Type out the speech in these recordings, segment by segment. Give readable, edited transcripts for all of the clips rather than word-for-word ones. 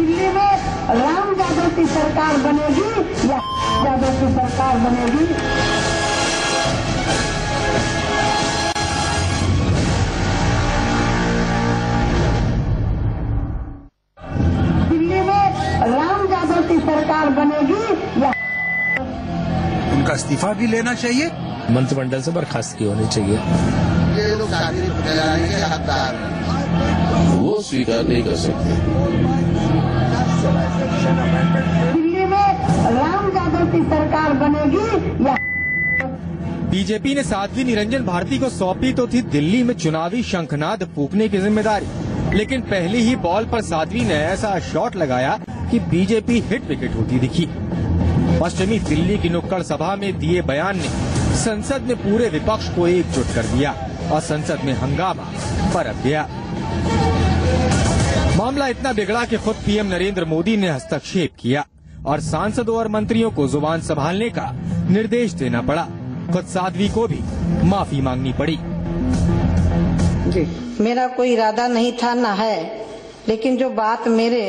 दिल्ली में राम यादव की सरकार बनेगी या यादव की सरकार बनेगी? दिल्ली में राम यादव की सरकार बनेगी या उनका इस्तीफा भी लेना चाहिए, मंत्रिमंडल से बर्खास्तगी होनी चाहिए। ये लोग के हकदार वो स्वीकार नहीं कर सकते। दिल्ली में राम यादव की सरकार बनेगी या? बीजेपी ने साध्वी निरंजन भारती को सौंपी तो थी दिल्ली में चुनावी शंखनाद फूंकने की जिम्मेदारी, लेकिन पहली ही बॉल पर साध्वी ने ऐसा शॉट लगाया कि बीजेपी हिट विकेट होती दिखी। पश्चिमी दिल्ली की नुक्कड़ सभा में दिए बयान ने संसद में पूरे विपक्ष को एकजुट कर दिया और संसद में हंगामा बरप गया। मामला इतना बिगड़ा कि खुद पीएम नरेंद्र मोदी ने हस्तक्षेप किया और सांसदों और मंत्रियों को जुबान संभालने का निर्देश देना पड़ा। खुद साध्वी को भी माफी मांगनी पड़ी। जी, मेरा कोई इरादा नहीं था न है, लेकिन जो बात मेरे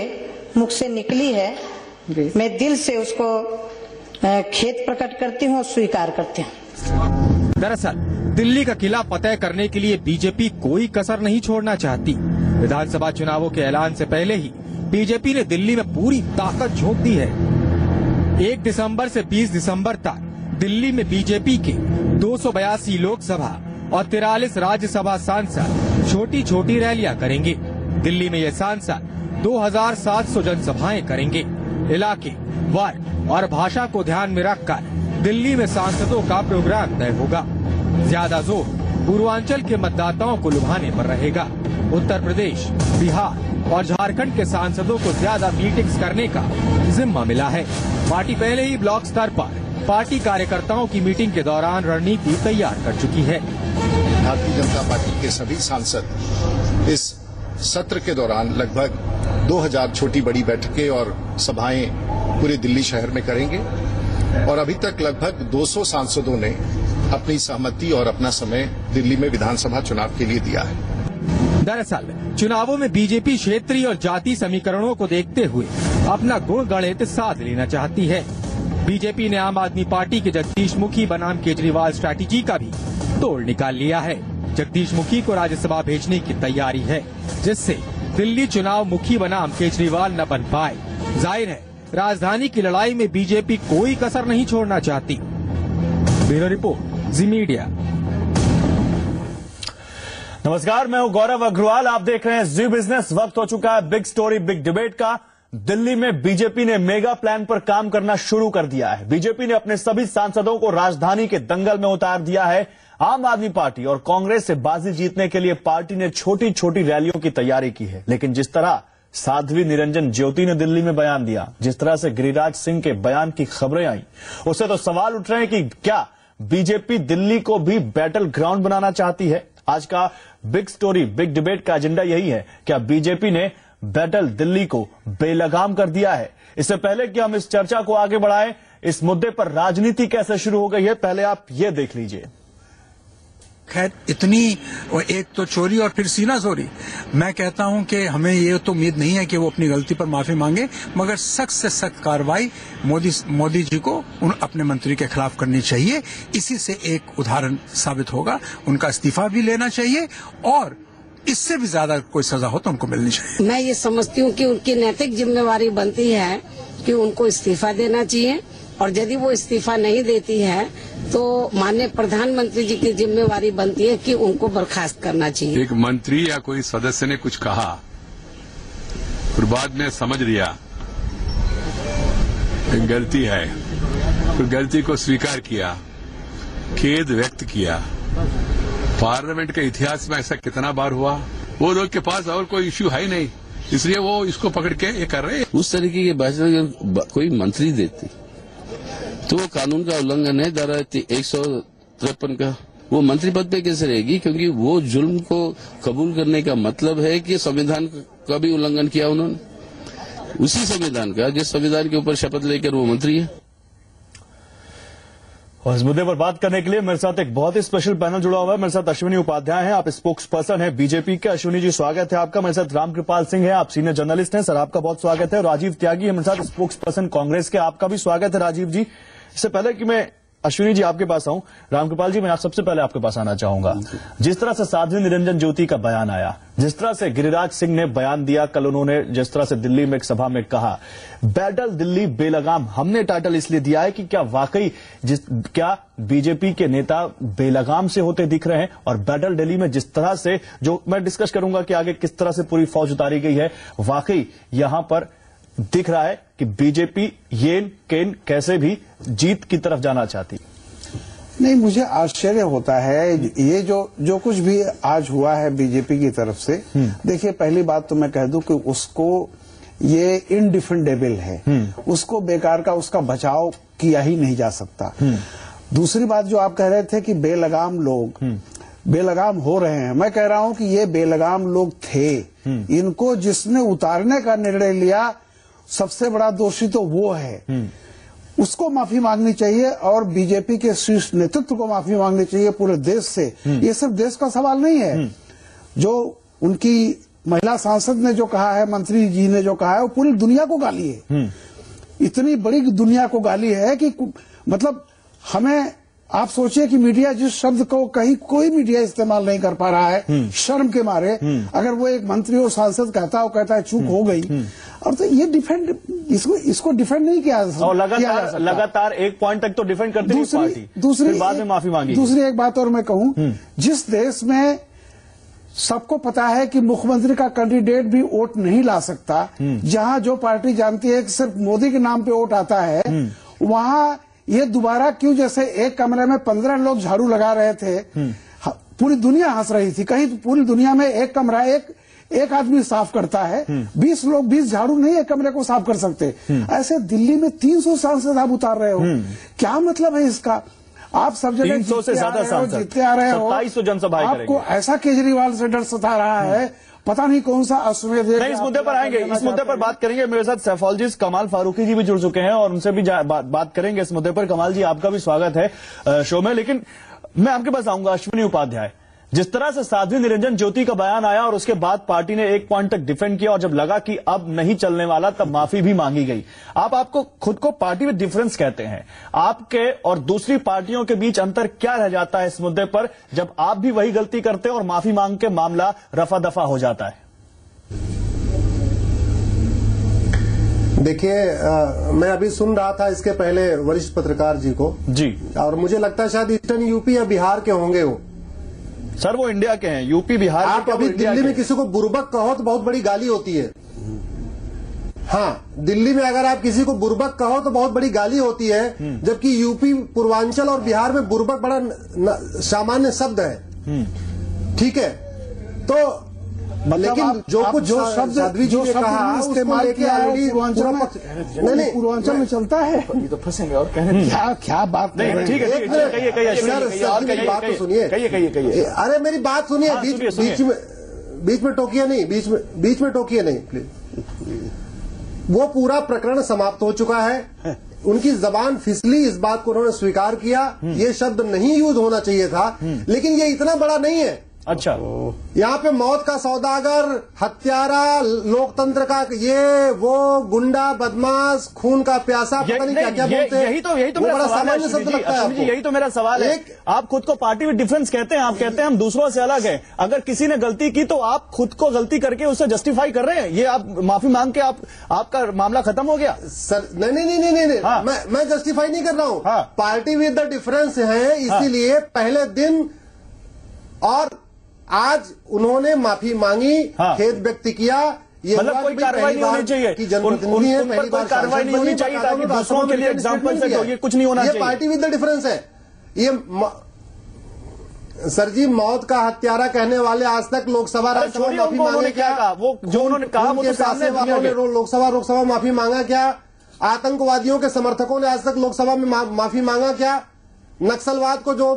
मुख से निकली है मैं दिल से उसको खेद प्रकट करती हूँ और स्वीकार करती हूँ। दरअसल दिल्ली का किला फतेह करने के लिए बीजेपी कोई कसर नहीं छोड़ना चाहती। विधानसभा चुनावों के ऐलान से पहले ही बीजेपी ने दिल्ली में पूरी ताकत झोंक दी है। 1 दिसंबर से 20 दिसंबर तक दिल्ली में बीजेपी के 282 लोकसभा और 43 राज्यसभा सांसद छोटी छोटी रैलियां करेंगे। दिल्ली में ये सांसद 2700 जनसभाएं करेंगे। इलाके, वर्ग और भाषा को ध्यान में रखकर दिल्ली में सांसदों का प्रोग्राम तय होगा। ज्यादा जोर पूर्वांचल के मतदाताओं को लुभाने पर रहेगा। उत्तर प्रदेश, बिहार और झारखंड के सांसदों को ज्यादा मीटिंग्स करने का जिम्मा मिला है। पार्टी पहले ही ब्लॉक स्तर पर पार्टी कार्यकर्ताओं की मीटिंग के दौरान रणनीति तैयार कर चुकी है। भारतीय जनता पार्टी के सभी सांसद इस सत्र के दौरान लगभग 2000 छोटी बड़ी बैठकें और सभाएं पूरे दिल्ली शहर में करेंगे और अभी तक लगभग 200 सांसदों ने अपनी सहमति और अपना समय दिल्ली में विधानसभा चुनाव के लिए दिया है। दरअसल चुनावों में बीजेपी क्षेत्रीय और जाति समीकरणों को देखते हुए अपना गुण गणित साध लेना चाहती है। बीजेपी ने आम आदमी पार्टी के जगदीश मुखी बनाम केजरीवाल स्ट्रैटेजी का भी तोड़ निकाल लिया है। जगदीश मुखी को राज्यसभा भेजने की तैयारी है, जिससे दिल्ली चुनाव मुखी बनाम केजरीवाल न बन पाए। जाहिर है राजधानी की लड़ाई में बीजेपी कोई कसर नहीं छोड़ना चाहती। ब्यूरो रिपोर्ट, जी मीडिया। नमस्कार, मैं हूं गौरव अग्रवाल, आप देख रहे हैं जी बिजनेस। वक्त हो चुका है बिग स्टोरी बिग डिबेट का। दिल्ली में बीजेपी ने मेगा प्लान पर काम करना शुरू कर दिया है। बीजेपी ने अपने सभी सांसदों को राजधानी के दंगल में उतार दिया है। आम आदमी पार्टी और कांग्रेस से बाजी जीतने के लिए पार्टी ने छोटी छोटी रैलियों की तैयारी की है, लेकिन जिस तरह साध्वी निरंजन ज्योति ने दिल्ली में बयान दिया, जिस तरह से गिरिराज सिंह के बयान की खबरें आई, उससे तो सवाल उठ रहे हैं कि क्या बीजेपी दिल्ली को भी बैटल ग्राउंड बनाना चाहती है। आज का बिग स्टोरी बिग डिबेट का एजेंडा यही है, क्या बीजेपी ने बैटल दिल्ली को बेलगाम कर दिया है। इससे पहले कि हम इस चर्चा को आगे बढ़ाएं, इस मुद्दे पर राजनीति कैसे शुरू हो गई है, पहले आप ये देख लीजिए। खैर इतनी एक तो चोरी और फिर सीना चोरी। मैं कहता हूं कि हमें ये तो उम्मीद नहीं है कि वो अपनी गलती पर माफी मांगे, मगर सख्त से सख्त कार्रवाई मोदी जी को अपने मंत्री के खिलाफ करनी चाहिए। इसी से एक उदाहरण साबित होगा। उनका इस्तीफा भी लेना चाहिए और इससे भी ज्यादा कोई सजा हो तो उनको मिलनी चाहिए। मैं ये समझती हूँ कि उनकी नैतिक जिम्मेवारी बनती है कि उनको इस्तीफा देना चाहिए, और यदि वो इस्तीफा नहीं देती है तो माननीय प्रधानमंत्री जी की जिम्मेवारी बनती है कि उनको बर्खास्त करना चाहिए। एक मंत्री या कोई सदस्य ने कुछ कहा और बाद में समझ लिया एक गलती है, तो गलती को स्वीकार किया, खेद व्यक्त किया। पार्लियामेंट के इतिहास में ऐसा कितना बार हुआ। वो लोग के पास और कोई इश्यू है ही नहीं, इसलिए वो इसको पकड़ के ये कर रहे हैं। उस तरीके के भाषण कोई मंत्री देती तो वो कानून का उल्लंघन है। धारा 153 का वो मंत्री पद पे कैसे रहेगी, क्योंकि वो जुल्म को कबूल करने का मतलब है कि संविधान का भी उल्लंघन किया उन्होंने, उसी संविधान का जिस संविधान के ऊपर शपथ लेकर वो मंत्री है। और इस मुद्दे पर बात करने के लिए मेरे साथ एक बहुत ही स्पेशल पैनल जुड़ा हुआ है। मेरे साथ अश्विनी उपाध्याय हैं, आप स्पोक्स पर्सन हैं बीजेपी के। अश्विनी जी स्वागत है आपका। मेरे साथ रामकृपाल सिंह है, आप सीनियर जर्नलिस्ट हैं, सर आपका बहुत स्वागत है। राजीव त्यागी है मेरे साथ, स्पोक्स पर्सन कांग्रेस के, आपका भी स्वागत है राजीव जी। इससे पहले कि मैं अश्विनी जी आपके पास आऊं, रामकृपाल जी मैं आप सबसे पहले आपके पास आना चाहूंगा। जिस तरह से साध्वी निरंजन ज्योति का बयान आया, जिस तरह से गिरिराज सिंह ने बयान दिया, कल उन्होंने जिस तरह से दिल्ली में एक सभा में कहा बैटल दिल्ली बेलगाम, हमने टाइटल इसलिए दिया है कि क्या वाकई क्या बीजेपी के नेता बेलगाम से होते दिख रहे हैं? और बैटल दिल्ली में जिस तरह से, जो मैं डिस्कस करूंगा कि आगे किस तरह से पूरी फौज उतारी गई है, वाकई यहां पर दिख रहा है कि बीजेपी येन केन कैसे भी जीत की तरफ जाना चाहती। नहीं, मुझे आश्चर्य होता है ये जो कुछ भी आज हुआ है बीजेपी की तरफ से। देखिए, पहली बात तो मैं कह दूं कि उसको ये इनडिफेंडेबल है, उसको बेकार का उसका बचाव किया ही नहीं जा सकता। दूसरी बात जो आप कह रहे थे कि बेलगाम लोग बेलगाम हो रहे हैं, मैं कह रहा हूं कि ये बेलगाम लोग थे। इनको जिसने उतारने का निर्णय लिया सबसे बड़ा दोषी तो वो है, उसको माफी मांगनी चाहिए और बीजेपी के शीर्ष नेतृत्व को माफी मांगनी चाहिए पूरे देश से। ये सिर्फ देश का सवाल नहीं है। जो उनकी महिला सांसद ने जो कहा है, मंत्री जी ने जो कहा है, वो पूरी दुनिया को गाली है। इतनी बड़ी दुनिया को गाली है कि मतलब हमें, आप सोचिए कि मीडिया जिस शब्द को कहीं कोई मीडिया इस्तेमाल नहीं कर पा रहा है शर्म के मारे, अगर वो एक मंत्री और सांसद कहता है चूक हो गई, और तो ये डिफेंड, इसको डिफेंड नहीं किया और लगातार एक पॉइंट तक तो डिफेंड करती है पार्टी, दूसरी बाद में माफी मांगी। दूसरी एक बात और मैं कहूं, जिस देश में सबको पता है कि मुख्यमंत्री का कैंडिडेट भी वोट नहीं ला सकता, जहां जो पार्टी जानती है कि सिर्फ मोदी के नाम पे वोट आता है, वहां ये दोबारा क्यों, जैसे एक कमरे में 15 लोग झाड़ू लगा रहे थे, पूरी दुनिया हंस रही थी, कहीं पूरी दुनिया में एक कमरा एक आदमी साफ करता है, 20 लोग 20 झाड़ू नहीं एक कमरे को साफ कर सकते। ऐसे दिल्ली में 300 सांसद आप उतार रहे हो, क्या मतलब है इसका? आप सब जगह 300 से ज्यादा सांसद जीतते आ रहे हो, 2700 जनसभाएं करेंगे। आपको ऐसा केजरीवाल से डर सता रहा है, पता नहीं कौन सा अश्वमेध। नहीं, इस मुद्दे पर आएंगे, इस मुद्दे पर बात करेंगे। मेरे साथ सैफोलॉजिस्ट कमाल फारूकी जी भी जुड़ चुके हैं और उनसे भी बात करेंगे इस मुद्दे पर। कमाल जी, आपका भी स्वागत है शो में। लेकिन मैं आपके पास आऊंगा अश्विनी उपाध्याय, जिस तरह से साध्वी निरंजन ज्योति का बयान आया और उसके बाद पार्टी ने एक पॉइंट तक डिफेंड किया और जब लगा कि अब नहीं चलने वाला तब माफी भी मांगी गई। आपको खुद को पार्टी में डिफरेंस कहते हैं, आपके और दूसरी पार्टियों के बीच अंतर क्या रह जाता है इस मुद्दे पर जब आप भी वही गलती करते हैं और माफी मांग के मामला रफा दफा हो जाता है? देखिए, मैं अभी सुन रहा था इसके पहले वरिष्ठ पत्रकार जी को जी, और मुझे लगता है शायद ईस्टर्न यूपी या बिहार के होंगे वो। सर वो इंडिया के हैं, यूपी बिहार के। आप अभी दिल्ली में किसी को बुर्बक कहो तो बहुत बड़ी गाली होती है। हाँ, दिल्ली में अगर आप किसी को बुर्बक कहो तो बहुत बड़ी गाली होती है, जबकि यूपी, पूर्वांचल और बिहार में बुर्बक बड़ा सामान्य शब्द है। ठीक है, तो लेकिन जो कुछ साध्वी जी ने कहा इस्तेमाल किया है पूर्वांचल में चलता है, ये तो फंसेंगे और कहने क्या बात नहीं। ठीक है, मेरी बात तो सुनिए, कहिए। अरे मेरी बात सुनिए, बीच में टोकिए नहीं, बीच में टोकिए नहीं प्लीज। वो पूरा प्रकरण समाप्त हो चुका है, उनकी जबान फिसली, इस बात को उन्होंने स्वीकार किया, ये शब्द नहीं यूज होना चाहिए था, लेकिन ये इतना बड़ा नहीं है। अच्छा, यहाँ पे मौत का सौदागर, हत्यारा, लोकतंत्र का ये वो गुंडा, बदमाश, खून का प्यासा, पता नहीं क्या क्या बोलते हैं। यही तो मेरा सवाल है, यही तो मेरा सवाल है। आप खुद को पार्टी में डिफरेंस कहते हैं, आप कहते हैं हम दूसरों से अलग हैं। अगर किसी ने गलती की तो आप खुद को गलती करके उसे जस्टिफाई कर रहे हैं, ये आप माफी मांग के आपका मामला खत्म हो गया? सर नहीं, हाँ। मैं जस्टिफाई नहीं कर रहा हूँ। हाँ। पार्टी विद द डिफरेंस है, इसीलिए पहले दिन और आज उन्होंने माफी मांगी, खेद व्यक्त किया। ये मतलब कोई कार्रवाई नहीं होनी चाहिए कि जनप्रतिनिधि है, पहली बार कार्रवाई नहीं होनी चाहिए ताकि दूसरों के लिए एग्जाम्पल से ये कुछ नहीं होना चाहिए। ये पार्टी विद द डिफरेंस है। ये सर जी, मौत का हत्यारा कहने वाले आज तक लोकसभा, राज्यसभा माफी मांगे क्या? वो जो उन्होंने कहा वो तो सामने वालों ने लोकसभा माफी मांगा क्या? आतंकवादियों के समर्थकों ने आज तक लोकसभा में माफी मांगा क्या? नक्सलवाद को जो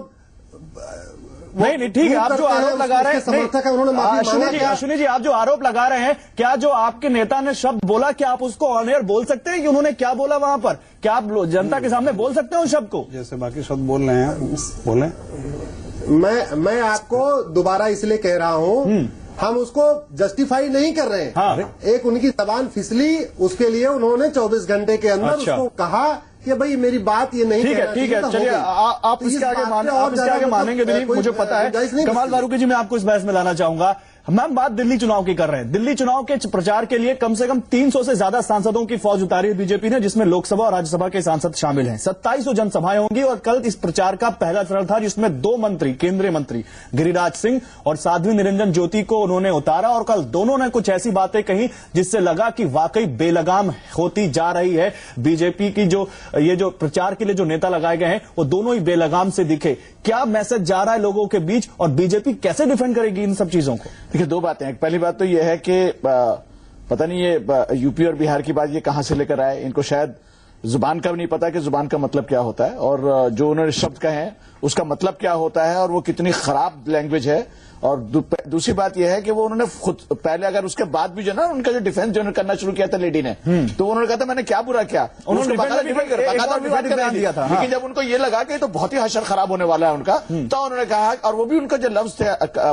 नहीं ठीक है, आप जो आरोप लगा रहे हैं, समर्थक है, उन्होंने माफी मांगा क्या? अश्विनी जी, आप जो आरोप लगा रहे हैं, क्या जो आपके नेता ने शब्द बोला, क्या आप उसको ऑन एयर बोल सकते हैं कि उन्होंने क्या बोला वहां पर? क्या आप जनता के सामने बोल सकते हैं उस शब्द को? जैसे बाकी शब्द बोल रहे हैं, बोले। मैं आपको दोबारा इसलिए कह रहा हूं, हम उसको जस्टिफाई नहीं कर रहे हैं। हाँ। एक उनकी जबान फिसली, उसके लिए उन्होंने 24 घंटे के अंदर उसको कहा कि भाई मेरी बात ये नहीं। ठीक है, चलिए आप इसके आगे मानेंगे भी नहीं, मुझे पता है। कमाल फारूकी जी, मैं आपको इस बहस में लाना चाहूंगा। मैम, बात दिल्ली चुनाव की कर रहे हैं। दिल्ली चुनाव के प्रचार के लिए कम से कम 300 से ज्यादा सांसदों की फौज उतारी है बीजेपी ने, जिसमें लोकसभा और राज्यसभा के सांसद शामिल हैं। 2700 जनसभाएं होंगी और कल इस प्रचार का पहला चरण था, जिसमें 2 मंत्री, केंद्रीय मंत्री गिरिराज सिंह और साध्वी निरंजन ज्योति को उन्होंने उतारा और कल दोनों ने कुछ ऐसी बातें कही जिससे लगा कि वाकई बेलगाम होती जा रही है बीजेपी की। ये जो प्रचार के लिए जो नेता लगाए गए हैं वो दोनों ही बेलगाम से दिखे। क्या मैसेज जा रहा है लोगों के बीच और बीजेपी कैसे डिफेंड करेगी इन सब चीजों को? देखिए, 2 बातें हैं। पहली बात तो यह है कि पता नहीं ये यूपी और बिहार की बात ये कहां से लेकर आए, इनको शायद जुबान का भी नहीं पता कि जुबान का मतलब क्या होता है और जो उन्होंने शब्द कहे हैं उसका मतलब क्या होता है और वो कितनी खराब लैंग्वेज है। और दूसरी बात यह है कि वो उन्होंने खुद पहले, अगर उसके बाद भी जो ना उनका जो डिफेंस जो उन्होंने करना शुरू किया था लेडी ने, तो उन्होंने कहा था मैंने क्या बुरा किया, उन्होंने डिफेंड दिया था। लेकिन जब उनको ये लगा कि तो बहुत ही हशर खराब होने वाला है उनका, तो उन्होंने कहा, और वो भी उनका जो लफ्ज थे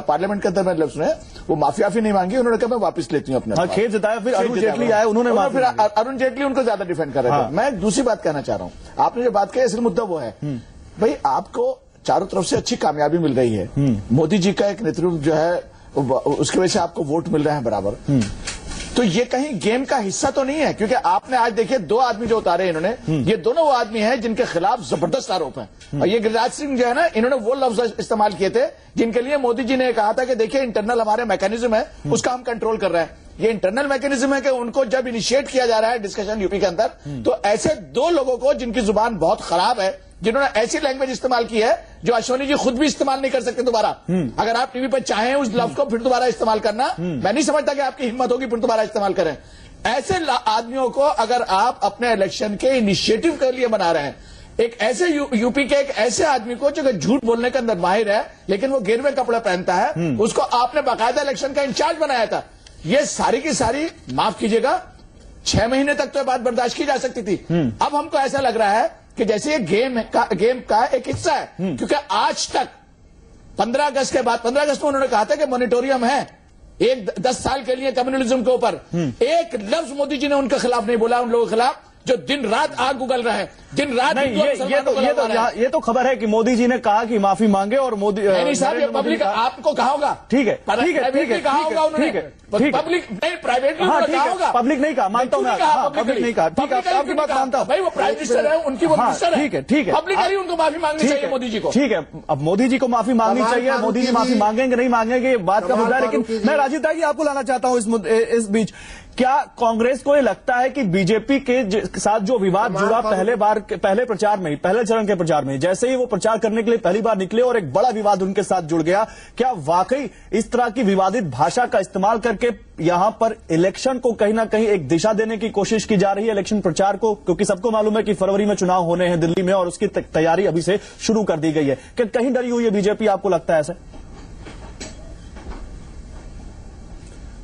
पार्लियामेंट के अंदर मैंने लफ्ज सुने, वो माफी नहीं मांगी, उन्होंने कहा मैं वापस लेती हूँ अपने। खेद जताया, फिर अरुण जेटली आए, उन्होंने फिर अरुण जेटली उनको ज्यादा डिफेंड कर रहे थे। मैं दूसरी बात कहना चाह रहा हूँ, आपने जो बात कही असल मुद्दा वो है भाई, आपको चारों तरफ से अच्छी कामयाबी मिल रही है, मोदी जी का एक नेतृत्व जो है उसकी वजह से आपको वोट मिल रहे हैं बराबर, तो ये कहीं गेम का हिस्सा तो नहीं है? क्योंकि आपने आज देखिए 2 आदमी जो उतारे इन्होंने, ये दोनों वो आदमी हैं जिनके खिलाफ जबरदस्त आरोप हैं। और ये गिरिराज सिंह जो है ना, इन्होंने वो लफ्ज इस्तेमाल किए थे जिनके लिए मोदी जी ने कहा था कि देखिए इंटरनल हमारे मैकेनिज्म है, उसका हम कंट्रोल कर रहे हैं। ये इंटरनल मैकेनिज्म है कि उनको जब इनिशिएट किया जा रहा है डिस्कशन यूपी के अंदर, तो ऐसे 2 लोगों को जिनकी जुबान बहुत खराब है, जिन्होंने ऐसी लैंग्वेज इस्तेमाल की है जो अश्विनी जी खुद भी इस्तेमाल नहीं कर सकते दोबारा। अगर आप टीवी पर चाहें उस लफ्ज को फिर दोबारा इस्तेमाल करना, मैं नहीं समझता कि आपकी हिम्मत होगी फिर दोबारा इस्तेमाल करें। ऐसे आदमियों को अगर आप अपने इलेक्शन के इनिशिएटिव के लिए बना रहे हैं, एक ऐसे यूपी के एक ऐसे आदमी को जो झूठ बोलने के अंदर माहिर है लेकिन वो गिरवे कपड़े पहनता है, उसको आपने बाकायदा इलेक्शन का इंचार्ज बनाया था। ये सारी की सारी, माफ कीजिएगा, 6 महीने तक तो बात बर्दाश्त की जा सकती थी। अब हमको ऐसा लग रहा है कि जैसे ये गेम का एक हिस्सा है, क्योंकि आज तक 15 अगस्त के बाद, 15 अगस्त में उन्होंने कहा था कि मॉनिटोरियम है 10 साल के लिए कम्युनलिज्म के ऊपर, एक लफ्ज मोदी जी ने उनके खिलाफ नहीं बोला, उन लोगों के खिलाफ जो दिन रात आग उगल रहे हैं, दिन रात। नहीं, ये तो खबर है कि मोदी जी ने कहा कि माफी मांगे और मोदी नहीं साहब, ये पब्लिक आपको कहा होगा। ठीक है, कहा होगा उन्होंने, पब्लिक नहीं, प्राइवेटली कहा होगा, पब्लिक नहीं कहा, मानता हूं मैं, पब्लिक नहीं कहा, ठीक है, आपकी बात मानता हूं भाई, वो प्राइम मिनिस्टर है, उनकी वो मिनिस्टर है, ठीक है, पब्लिकली उनको माफी मांगनी चाहिए मोदी जी को। ठीक है, अब मोदी जी को माफी मांगनी चाहिए, मोदी जी माफी मांगेंगे नहीं मांगेंगे ये बात का मुद्दा है। लेकिन मैं राजीव तागी आपको लाना चाहता हूं इस बीच, क्या कांग्रेस को ये लगता है कि बीजेपी के साथ जो विवाद जुड़ा पहले प्रचार में ही, पहले चरण के प्रचार में, जैसे ही वो प्रचार करने के लिए पहली बार निकले और एक बड़ा विवाद उनके साथ जुड़ गया, क्या वाकई इस तरह की विवादित भाषा का इस्तेमाल करके यहां पर इलेक्शन को कहीं ना कहीं एक दिशा देने की कोशिश की जा रही है, इलेक्शन प्रचार को? क्योंकि सबको मालूम है कि फरवरी में चुनाव होने हैं दिल्ली में और उसकी तैयारी अभी से शुरू कर दी गई है। क्या कहीं डरी हुई है बीजेपी, आपको लगता है ऐसे?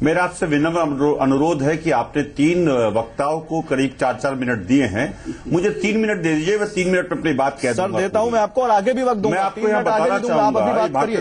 मेरा आपसे विनम्र अनुरोध है कि आपने 3 वक्ताओं को करीब 4-4 मिनट दिए हैं, मुझे 3 मिनट दे दीजिए, मैं 3 मिनट में अपनी बात कह दूंगा। सर देता हूं मैं आपको और आगे भी वक्त दूंगा। मैं आपको यहां बताना चाहूंगा, भारतीय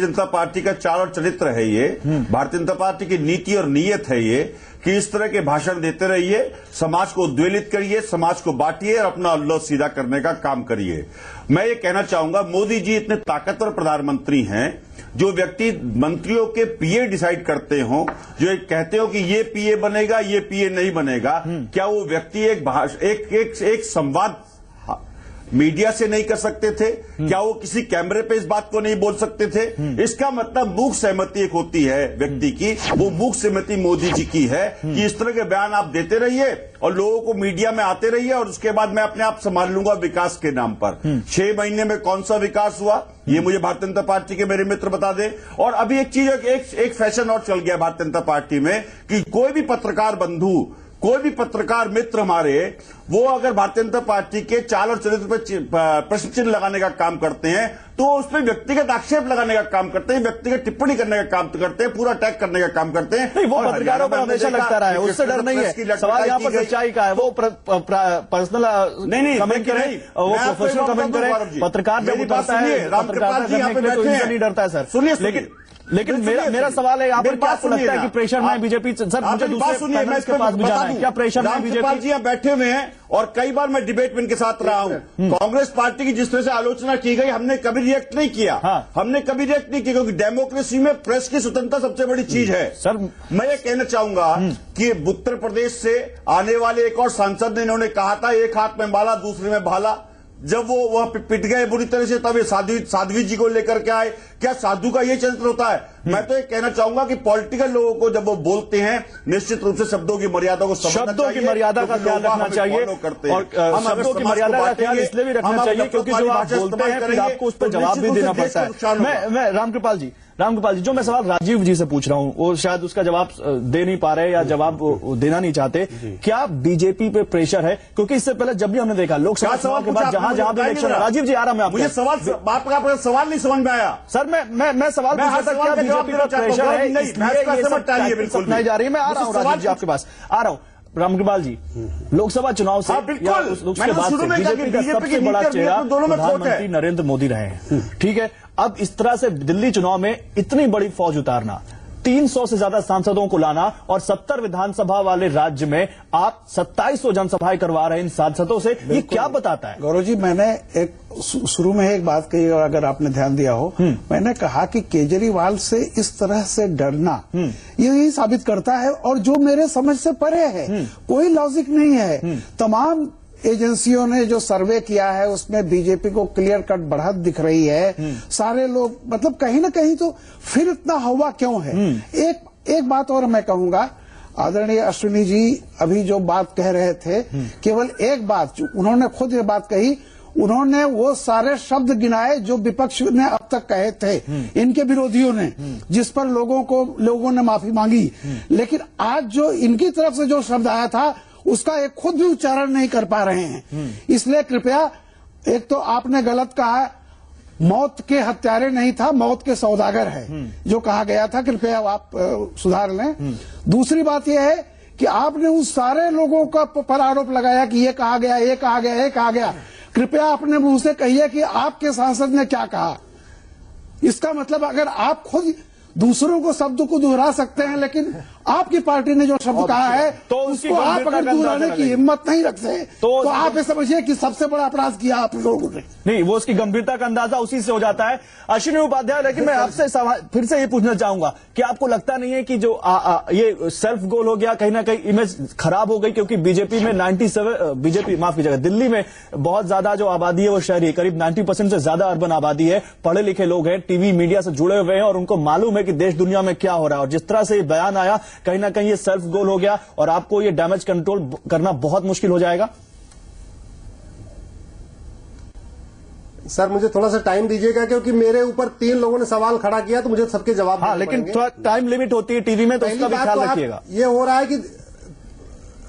जनता पार्टी का चाल और चरित्र है ये, भारतीय जनता पार्टी की नीति और नीयत है ये कि इस तरह के भाषण देते रहिए, समाज को उद्वेलित करिए, समाज को बांटिए और अपना अल्लाह सीधा करने का काम करिए। मैं ये कहना चाहूंगा, मोदी जी इतने ताकतवर प्रधानमंत्री हैं, जो व्यक्ति मंत्रियों के पीए डिसाइड करते हो, जो एक कहते हो कि ये पीए बनेगा, ये पीए नहीं बनेगा, क्या वो व्यक्ति एक संवाद मीडिया से नहीं कर सकते थे? क्या वो किसी कैमरे पे इस बात को नहीं बोल सकते थे? इसका मतलब मूक सहमति एक होती है व्यक्ति की, वो मूक सहमति मोदी जी की है कि इस तरह के बयान आप देते रहिए और लोगों को मीडिया में आते रहिए और उसके बाद मैं अपने आप संभाल लूंगा विकास के नाम पर। 6 महीने में कौन सा विकास हुआ ये मुझे भारतीय जनता पार्टी के मेरे मित्र बता दें। और अभी एक चीज, एक फैशन और चल गया भारतीय जनता पार्टी में कि कोई भी पत्रकार बंधु, कोई भी पत्रकार मित्र हमारे वो अगर भारतीय जनता पार्टी के चाल और चरित्र पर प्रश्न चिन्ह लगाने का काम करते हैं तो उस पर व्यक्तिगत आक्षेप लगाने का काम करते हैं, व्यक्तिगत टिप्पणी करने का काम करते हैं, पूरा अटैक करने का काम करते हैं। नहीं, वो पत्रकारों पर हमेशा लगता रहा है, उससे डर नहीं है। सवाल यहाँ पर सच्चाई का है, वो पर्सनल कमेंट करें, वो प्रोफेशनल कमेंट करें, पत्रकार जब उतरता है पत्रकारिता करने के लिए तो इनसे नहीं डरता है सर। लेकिन मेरा सवाल है यहाँ पर, क्या आपको लगता है कि प्रेशर में बीजेपी, सर मुझे दूसरे पैनलिस्ट के पास भी जाना है, क्या प्रेशर में बीजेपी जी यहाँ बैठे हुए हैं और कई बार मैं डिबेट में इनके साथ रहा हूँ। कांग्रेस पार्टी की जिस तरह से आलोचना की गई हमने कभी रिएक्ट नहीं किया, हमने कभी रिएक्ट नहीं किया, क्योंकि डेमोक्रेसी में प्रेस की स्वतंत्रता सबसे बड़ी चीज है। सर मैं ये कहना चाहूंगा कि उत्तर प्रदेश से आने वाले एक और सांसद ने इन्होंने कहा था एक हाथ में माला दूसरे में भाला, जब वो वह पिट गए बुरी तरह से तब ये साध्वी जी को लेकर के आए। क्या साधु का ये चरित्र होता है? मैं तो ये कहना चाहूंगा कि पॉलिटिकल लोगों को जब वो बोलते हैं निश्चित रूप से शब्दों की मर्यादा को समझना चाहिए, शब्दों की मर्यादा का ख्याल रखना चाहिए और शब्दों की मर्यादा का ख्याल इसलिए भी रखना चाहिए क्योंकि जो आप बोलते हैं फिर आपको उस पर जवाब भी देना पड़ता है। मैं रामकृपाल जी, जो मैं सवाल राजीव जी से पूछ रहा हूं वो शायद उसका जवाब दे नहीं पा रहे या जवाब देना नहीं चाहते। क्या बीजेपी पे प्रेशर है? क्योंकि इससे पहले जब भी हमने देखा लोकसभा चुनाव के बाद जहां भी इलेक्शन, राजीव जी आ रहा मैं मुझे सवाल नहीं समझ में आया सर। मैं सवाल पूछ रहा था, क्या बीजेपी का प्रेशर है इसलिए जा रही है? मैं आ रहा हूँ राजीव जी आपके पास आ रहा हूँ। रामकृपाल जी, लोकसभा चुनाव से या उसके बाद से बीजेपी का सबसे बड़ा चेहरा प्रधानमंत्री नरेंद्र मोदी रहे हैं, ठीक है। अब इस तरह से दिल्ली चुनाव में इतनी बड़ी फौज उतारना, 300 से ज्यादा सांसदों को लाना और 70 विधानसभा वाले राज्य में आप 2700 जनसभाएं करवा रहे हैं इन सांसदों से, ये क्या बताता है? गौरव जी, मैंने एक शुरू में एक बात कही और अगर आपने ध्यान दिया हो, मैंने कहा कि केजरीवाल से इस तरह से डरना यही साबित करता है और जो मेरे समझ से परे है, कोई लॉजिक नहीं है। तमाम एजेंसियों ने जो सर्वे किया है उसमें बीजेपी को क्लियर कट बढ़त दिख रही है। सारे लोग मतलब कहीं ना कहीं तो फिर इतना हवा क्यों है? एक बात और मैं कहूंगा, आदरणीय अश्विनी जी अभी जो बात कह रहे थे, केवल एक बात उन्होंने खुद ये बात कही, उन्होंने वो सारे शब्द गिनाए जो विपक्ष ने अब तक कहे थे, इनके विरोधियों ने, जिस पर लोगों ने माफी मांगी। लेकिन आज जो इनकी तरफ से जो शब्द आया था उसका एक खुद भी उच्चारण नहीं कर पा रहे हैं। इसलिए कृपया, एक तो आपने गलत कहा, मौत के हत्यारे नहीं था, मौत के सौदागर है जो कहा गया था, कृपया आप सुधार लें। दूसरी बात यह है कि आपने उन सारे लोगों का पर आरोप लगाया कि ये कहा गया, ये कहा गया, ये कहा गया। कृपया अपने मुंह से कहिए कि आपके सांसद ने क्या कहा। इसका मतलब अगर आप खुद दूसरों को शब्द को दोहरा सकते हैं लेकिन आपकी पार्टी ने जो शब्द कहा है तो उसको आप अगर दोहराने की हिम्मत नहीं रखते तो आप ये समझिए कि सबसे बड़ा अपराध किया आप लोगों ने। नहीं, वो उसकी गंभीरता का अंदाजा उसी से हो जाता है। अश्विनी उपाध्याय, लेकिन मैं आपसे फिर से ये पूछना चाहूंगा कि आपको लगता नहीं है कि जो ये सेल्फ गोल हो गया, कहीं ना कहीं इमेज खराब हो गई, क्योंकि बीजेपी में 97 माफ कीजिएगा, दिल्ली में बहुत ज्यादा जो आबादी है वो शहरी, करीब 90% से ज्यादा अर्बन आबादी है, पढ़े लिखे लोग हैं, टीवी मीडिया से जुड़े हुए हैं और उनको मालूम है कि देश दुनिया में क्या हो रहा है। और जिस तरह से ये बयान आया, कहीं ना कहीं ये सेल्फ गोल हो गया और आपको ये डैमेज कंट्रोल करना बहुत मुश्किल हो जाएगा। सर मुझे थोड़ा सा टाइम दीजिएगा क्योंकि मेरे ऊपर 3 लोगों ने सवाल खड़ा किया तो मुझे सबके जवाब हाँ, लेकिन थोड़ा टाइम लिमिट होती है टीवी में, तो इसका भी ख्याल रखिएगा। ये हो रहा है कि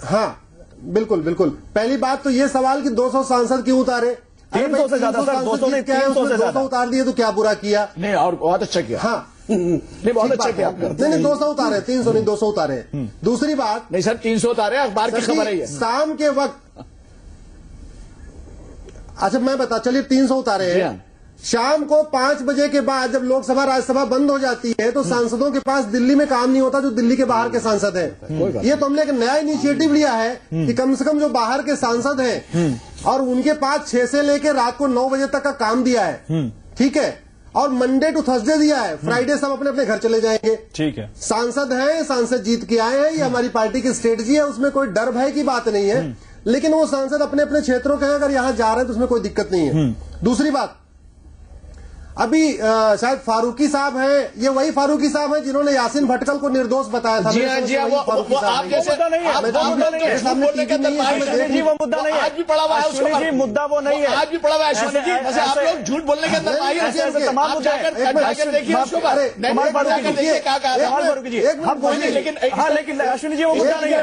हाँ बिल्कुल बिल्कुल, पहली बात तो ये सवाल कि 200 सांसद क्यों उतारे? 300 से ज्यादा सर, 200 नहीं, 300 से ज्यादा उतार दिए तो क्या बुरा किया? नहीं, और बहुत अच्छा किया। हाँ नहीं, बहुत अच्छा किया। नहीं 200 उतारे, 300 नहीं 200 उतारे। दूसरी बात, नहीं सर 300 उतारे, अखबार की खबर है ये। शाम के वक्त, अच्छा मैं बता, चलिए 300 उतारे हैं। शाम को 5 बजे के बाद जब लोकसभा राज्यसभा बंद हो जाती है तो सांसदों के पास दिल्ली में काम नहीं होता जो दिल्ली के बाहर के सांसद हैं। ये तो हमने एक नया इनिशिएटिव लिया है कि कम से कम जो बाहर के सांसद हैं और उनके पास 6 से लेकर रात को 9 बजे तक का काम दिया है, ठीक है, और मंडे टू थर्सडे दिया है, फ्राइडे सब अपने अपने घर चले जाएंगे। ठीक है, सांसद हैं, सांसद जीत के आए हैं, ये हमारी पार्टी की स्ट्रेटजी है, उसमें कोई डर भय की बात नहीं है। लेकिन वो सांसद अपने अपने क्षेत्रों के अगर यहां जा रहे हैं तो उसमें कोई दिक्कत नहीं है। दूसरी बात, अभी शायद फारूकी साहब हैं, ये वही फारूकी साहब हैं जिन्होंने यासीन भटकल को निर्दोष बताया था। जी हाँ, जी हाँ, वो आप जैसे मुद्दा नहीं है, जी वो मुद्दा नहीं है, आज भी पड़ा हुआ है उसको जी, मुद्दा वो नहीं है, आज भी पड़ा हुआ है अश्विनी जी। वैसे आप लोग झूठ बोलने के अंदर तमाम मुद्दे देखिए उसको, देखिए क्या कहा हम बोलिए, लेकिन हाँ, लेकिन अश्विनी जी वो मुद्दा नहीं है,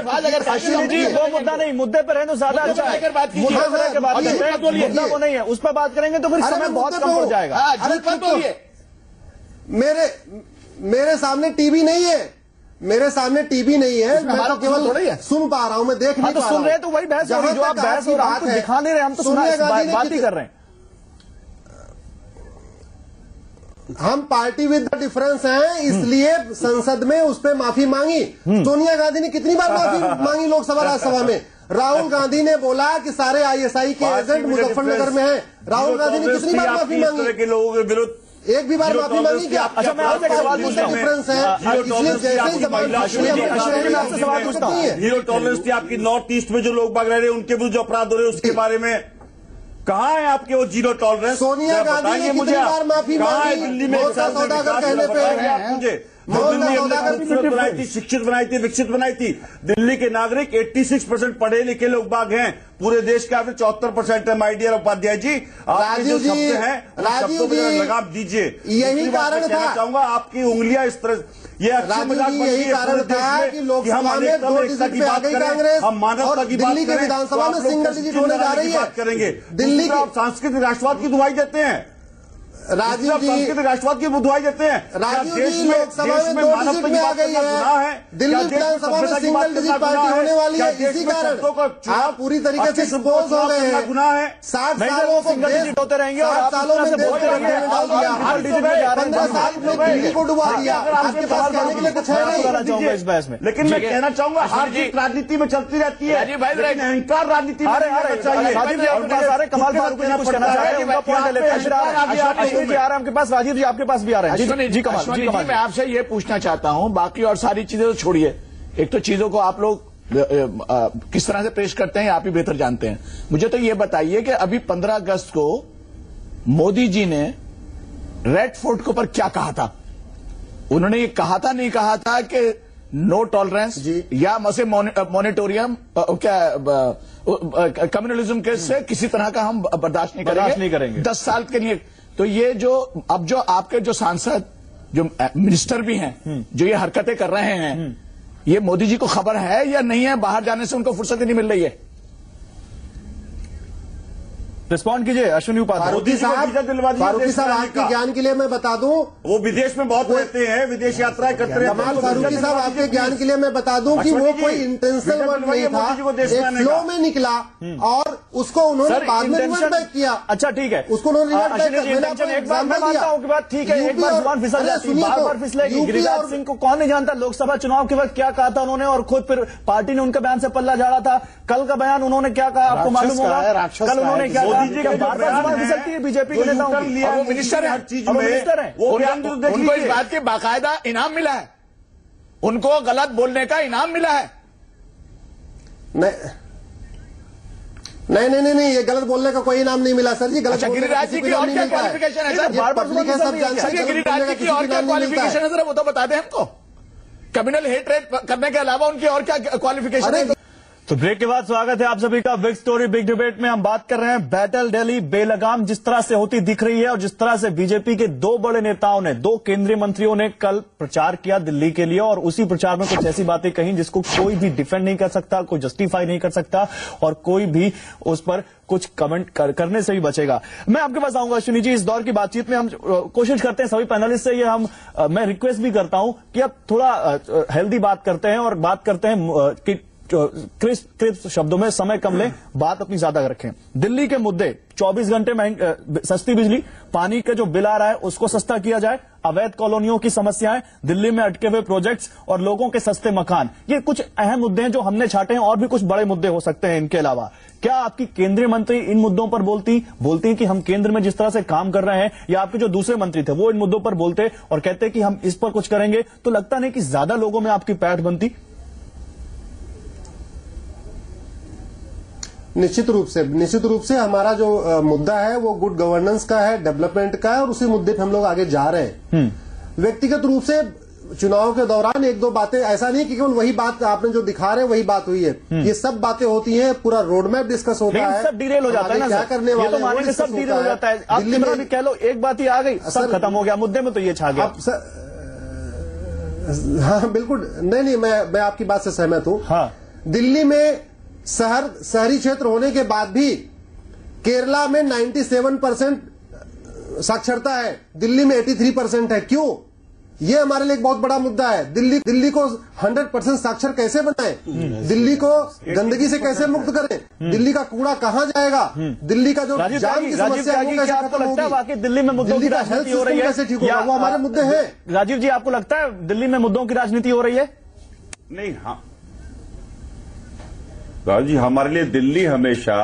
अश्विनी जी वो मुद्दा नहीं, मुद्दे पर है तो ज्यादा अच्छा है, मुद्दे पर के बात करते हैं, मुद्दा वो नहीं है, उस पर बात करेंगे तो फिर समय बहुत कम हो जाएगा। मेरे सामने टीवी नहीं है, मेरे सामने टीवी नहीं है, मैं तो केवल सुन पा रहा हूं, मैं देख नहीं पा रहा हूं। सुन रहे हैं तो वही बहस हो रही, जो आप बहस हो रहा है, दिखा नहीं रहे, हम तो बात ही कर रहे हैं। हम पार्टी विद द डिफरेंस हैं, इसलिए संसद में उस पर माफी मांगी। सोनिया गांधी ने कितनी बार माफी मांगी लोकसभा राज्यसभा में? राहुल गांधी ने बोला कि सारे आईएसआई के एजेंट मुजफ्फरनगर में हैं। राहुल गांधी ने कितनी बार माफी मांगी? के लोगों के विरुद्ध एक भी बार माफी मांगी क्या? अच्छा, मैं आपसे सवाल पूछता हूं, डिफरेंस है, इसलिए जैसे ही सवाल पूछता हूं, जीरो टॉलरेंस थी आपकी नॉर्थ ईस्ट में जो लोग भाग रहे हैं उनके विरुद्ध जो अपराध हो रहे हैं उसके बारे में कहाँ है आपके वो जीरो टॉलरेंस? सोनिया गांधी ने कितनी बार माफी मांगी? दिल्ली में सौदागर कहने पे मुझे दिल्ली हमने खूबसूरत बनाई थी, शिक्षित बनाई थी, विकसित बनाई थी। दिल्ली के नागरिक 86% पढ़े लिखे लोग बाग हैं, पूरे देश का अभी 74% है। माय डियर उपाध्याय जी, राजीव जी हैं, राजीव जी लगाम दीजिए। यही कारण था, चाहूंगा आपकी उंगलियां इस तरह ये राजीव जी यही कारण था कि लोकसभा में 2 डिजिट पे आ गई कांग्रेस, हम मानवता की बात दिल्ली के विधानसभा में सिंगल डिजिट होने जा रही है। करेंगे दिल्ली की सांस्कृतिक राष्ट्रवाद की दुहाई देते हैं, राजीव जी सांस्कृतिक राष्ट्रवाद की दुहाई देते हैं। राजीव जी लोकसभा में 2 डिजिट में आ गई है, दिल्ली विधानसभा में सिंगल डिजिट पार्टी होने वाली है। इसी कारण आप पूरी तरीके से एक्सपोज हो गए हैं। गुनाह है 60 सालों को होते रहेंगे और 60 सालों में देश को डाल दिया, 15 साल में दिल्ली को डुबा दिया। आपके पास कहने के लिए कुछ है नहीं इस बहस में। लेकिन मैं कहना चाहूंगा हार जीत राजनीति में चलती रहती है, अहंकार राजनीति में चाहिए। राजीव जी आपके पास आ रहे हैं, कमाल फारूकी जी कुछ कहना चाह रहे हैं, उनका पॉइंट ले लेते हैं। अश्विनी जी आ रहे हैं आपके पास, राजीव जी आपके पास भी आ रहे हैं। जी कमाल जी, मैं आपसे ये पूछना चाहता हूं, बाकी और सारी चीजें तो छोड़िए, एक तो चीजों को आप लोग किस तरह से पेश करते हैं आप ही बेहतर जानते हैं। मुझे तो ये बताइए कि अभी 15 अगस्त को मोदी जी ने रेड फोर्ट के ऊपर क्या कहा था? उन्होंने ये कहा था, नहीं कहा था कि नो टॉलरेंस या मसे मॉनिटोरियम क्या कम्युनलिज्म के से किसी तरह का हम बर्दाश्त नहीं करेंगे 10 साल के लिए। तो ये जो अब जो आपके जो सांसद जो मिनिस्टर भी हैं जो ये हरकतें कर रहे हैं, ये मोदी जी को खबर है या नहीं है? बाहर जाने से उनको फुर्सत ही नहीं मिल रही है। रिस्पॉन्ड कीजिए अश्विनी उपाध्याय। फारूकी साहब आपके ज्ञान के लिए मैं बता दूं, वो विदेश में बहुत रहते हैं, विदेश यात्राएं करते रहते हैं। कमाल फारूकी साहब आपके ज्ञान के लिए मैं बता दूं कि वो कोई इंटेंशनल वर्ड नहीं था, एक फ्लो में निकला और उसको उन्होंने बाद में रिवर्ट बैक किया। अच्छा ठीक है, उसको उन्होंने रिवर्ट बैक किया। एक बार मैं मानता हूं कि बात ठीक है, एक बार जुबान फिसल जाती है, बार फिसलेगी। गिरिराज सिंह को कौन नहीं जानता लोकसभा चुनाव के वक्त क्या कहा था उन्होंने, और खुद फिर पार्टी ने उनके बयान से पल्ला झाड़ा था। कल का बयान उन्होंने क्या कहा आपको मालूम होगा? कल उन्होंने क्या कहा? बार फिसलती है बीजेपी के नेताओं की। वो मिनिस्टर है, हर चीज में मिनिस्टर है, उनको इस बात के बाकायदा इनाम मिला है, उनको गलत बोलने का इनाम मिला है। नहीं, ये गलत बोलने का कोई इनाम नहीं मिला सर जी। गलत गिरिराज जी की और क्या क्वालिफिकेशन है सर? पब्लिक है, सब जानते हैं। गिरिराज जी की और क्या क्वालिफिकेशन है सर? वो तो बता दें हमको। कम्युनल हेटरेट करने के अलावा उनकी और क्या क्वालिफिकेशन है? तो ब्रेक के बाद स्वागत है आप सभी का बिग स्टोरी बिग डिबेट में। हम बात कर रहे हैं बैटल दिल्ली बेलगाम जिस तरह से होती दिख रही है और जिस तरह से बीजेपी के 2 बड़े नेताओं ने, 2 केंद्रीय मंत्रियों ने कल प्रचार किया दिल्ली के लिए, और उसी प्रचार में कुछ ऐसी बातें कही जिसको कोई भी डिफेंड नहीं कर सकता, कोई जस्टिफाई नहीं कर सकता और कोई भी उस पर कुछ कमेंट करने से भी बचेगा। मैं आपके पास आऊंगा अश्विनी जी। इस दौर की बातचीत में हम कोशिश करते हैं सभी पैनलिस्ट से, ये मैं रिक्वेस्ट भी करता हूं कि अब थोड़ा हेल्दी बात करते हैं और बात करते हैं कि क्रिस्प शब्दों में, समय कम लें, बात अपनी ज्यादा रखें। दिल्ली के मुद्दे 24 घंटे में सस्ती बिजली, पानी का जो बिल आ रहा है उसको सस्ता किया जाए, अवैध कॉलोनियों की समस्याएं, दिल्ली में अटके हुए प्रोजेक्ट्स और लोगों के सस्ते मकान, ये कुछ अहम मुद्दे हैं जो हमने छाटे हैं। और भी कुछ बड़े मुद्दे हो सकते हैं इनके अलावा। क्या आपकी केंद्रीय मंत्री इन मुद्दों पर बोलती कि हम केंद्र में जिस तरह से काम कर रहे हैं, या आपके जो दूसरे मंत्री थे वो इन मुद्दों पर बोलते और कहते कि हम इस पर कुछ करेंगे, तो लगता नहीं कि ज्यादा लोगों में आपकी पैठ बनती? निश्चित रूप से हमारा जो मुद्दा है वो गुड गवर्नेंस का है, डेवलपमेंट का है, और उसी मुद्दे पे हम लोग आगे जा रहे हैं। व्यक्तिगत रूप से चुनाव के दौरान एक दो बातें, ऐसा नहीं कि केवल वही बात आपने जो दिखा रहे हैं वही बात हुई है, ये सब बातें होती हैं, पूरा रोड मैप डिस्कस होता है, सब डिटेल हो जाता है ना, क्या करने वाले, ये तो मानेंगे सब डिटेल हो जाता है। आप कितना भी कह लो, एक बात ही आ गई, सब खत्म हो गया, मुद्दे में तो ये छा गया। हाँ बिल्कुल, नहीं मैं आपकी बात से सहमत हूँ। हाँ, दिल्ली में शहरी क्षेत्र होने के बाद भी केरला में 97% साक्षरता है, दिल्ली में 83% है। क्यों? ये हमारे लिए एक बहुत बड़ा मुद्दा है। दिल्ली को 100% साक्षर कैसे बनाएं? दिल्ली को गंदगी से कैसे मुक्त करें? दिल्ली का कूड़ा कहाँ जाएगा? दिल्ली का जो जाम की समस्या है वो कैसे खत्म होगी? दिल्ली में मुद्दों की राजनीति हो रही है, कैसे ठीक होगा? वो हमारे मुद्दे हैं। राजीव जी, आपको लगता है दिल्ली में मुद्दों की राजनीति हो रही है? नहीं, हाँ राजीव जी, हमारे लिए दिल्ली हमेशा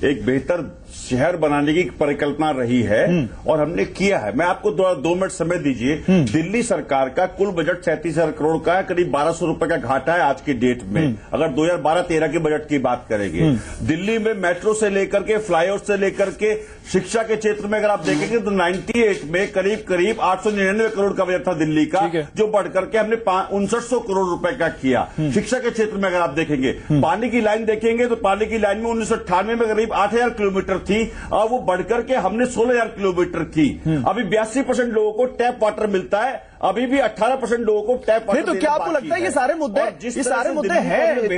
एक बेहतर शहर बनाने की परिकल्पना रही है और हमने किया है। मैं आपको 2 मिनट समय दीजिए। दिल्ली सरकार का कुल बजट 37,000 करोड़ का है, करीब 1200 रुपए का घाटा है आज की डेट में, अगर 2012-13 के बजट की बात करेंगे। दिल्ली में मेट्रो से लेकर के, फ्लाईओवर से लेकर के, शिक्षा के क्षेत्र में अगर आप देखेंगे तो 98 में करीब 899 करोड़ का बजट था दिल्ली का, जो बढ़कर के हमने 6900 करोड़ रुपए का किया। शिक्षा के क्षेत्र में अगर आप देखेंगे, पानी की लाइन देखेंगे तो पानी की लाइन में 1998 में करीब 8000 किलोमीटर थी और वो बढ़कर के हमने 16,000 किलोमीटर की। अभी 82% लोगों को टैप वाटर मिलता है, अभी भी 18% लोगों को टैप वाटर। तो क्या आपको लगता है ये सारे मुद्दे हैं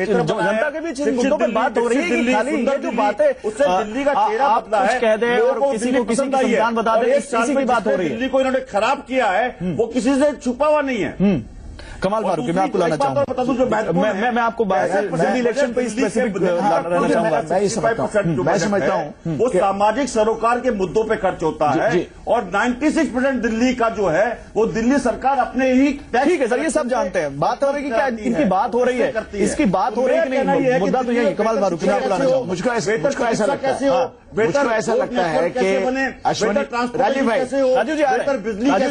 जनता के बीच, इन मुद्दों पर बात हो रही है कि खाली ये जो बातें उससे दिल्ली का चेहरा बदला है, कह दें और किसी को किसी की संविधान बता दें, इस चीज की बात हो रही है। दिल्ली को इन्होंने खराब किया है वो किसी से छुपा हुआ नहीं है। कमाल फारूकी, मैं आपको लाना चाहूंगा, मैं आपको दिल्ली इलेक्शन पे स्पेसिफिक रहना चाहूंगा। मैं समझता हूँ वो सामाजिक सरोकार के मुद्दों पे खर्च होता है और 96% दिल्ली का जो है वो दिल्ली सरकार अपने ही। ठीक है सर, ये सब जानते हैं, बात हो रही है कि क्या इनकी बात हो रही है, इसकी बात हो रही है कि नहीं, मुद्दा तो यही। कमाल फारूकी, मैं आपको लाना चाहूंगा। मुझको ऐसा लगता है कि राजीव भाई, राजू जी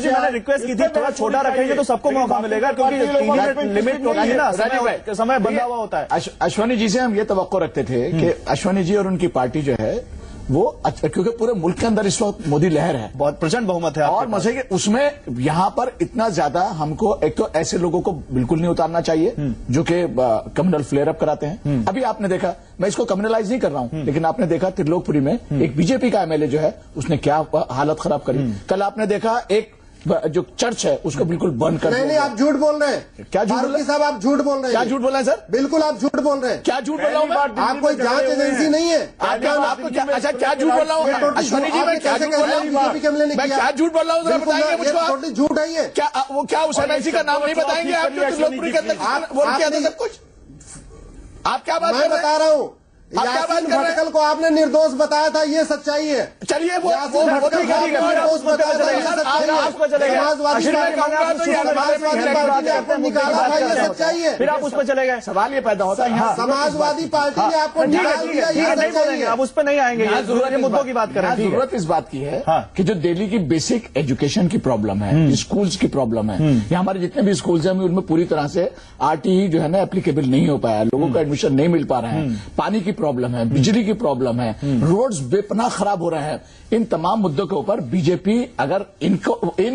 मैंने रिक्वेस्ट की थी थोड़ा छोटा रखेंगे तो सबको मौका मिलेगा, क्योंकि लिमिट होती है ना, समय बंधा हुआ होता है। अश्वनी जी से हम ये तवक्को रखते थे कि अश्वनी जी और उनकी पार्टी जो है वो, क्योंकि पूरे मुल्क के अंदर इस वक्त मोदी लहर है, बहुत प्रचंड बहुमत है, और मजे के उसमें यहां पर इतना ज्यादा हमको, एक तो ऐसे लोगों को बिल्कुल नहीं उतारना चाहिए जो कि कम्युनल फ्लेयर अप कराते हैं। अभी आपने देखा, मैं इसको कम्युनलाइज नहीं कर रहा हूं, लेकिन आपने देखा त्रिलोकपुरी में एक बीजेपी का एमएलए जो है उसने क्या हालत खराब करी। कल आपने देखा एक जो चर्च है उसको बिल्कुल बंद कर। नहीं, आप झूठ बोल रहे हैं। क्या झूठ बोल रहे हैं साहब? आप झूठ बोल रहे हैं। क्या झूठ बोल रहे हैं सर? बिल्कुल आप झूठ बोल रहे हैं। क्या झूठ बोल रहा हूँ मैं? आप कोई जांच एजेंसी नहीं है। आपको क्या, अच्छा क्या झूठ बोल रहा हूँ अश्वनी जी? मैं क्या झूठ बोल रहा हूँ? मैं क्या झूठ बोल रहा हूँ जरा बताएंगे मुझको। झूठ है ये। क्या वो क्या उस एमएलसी का नाम नहीं बताएंगे आप जो त्रिलोकपुरी के अंदर बोल किया था सब कुछ? आप क्या बात कर रहे हैं? मैं बता रहा हूँ, यासीन भटकल को आपने निर्दोष बताया था, ये सच्चाई है। चलिए वो समाजवादी पार्टी ने आपको निकाला था, ये सच्चाई है। फिर आप उस पर चले गए, सवाल ये पैदा होता है समाजवादी पार्टी ने आपको निकाल दिया, ये सच्चाई है। आप उस पर नहीं आएंगे, मुद्दों की बात करें। जरूरत इस बात की है कि जो दिल्ली की बेसिक एजुकेशन की प्रॉब्लम है, स्कूल्स की प्रॉब्लम है, ये हमारे जितने भी स्कूल्स हैं उनमें पूरी तरह से आरटीई जो है ना एप्लीकेबल नहीं हो पाया, लोगों का एडमिशन नहीं मिल पा रहे हैं, पानी की प्रॉब्लम है, बिजली की प्रॉब्लम है, रोड्स बेपनाह खराब हो रहे हैं। इन तमाम मुद्दों के ऊपर बीजेपी अगर इन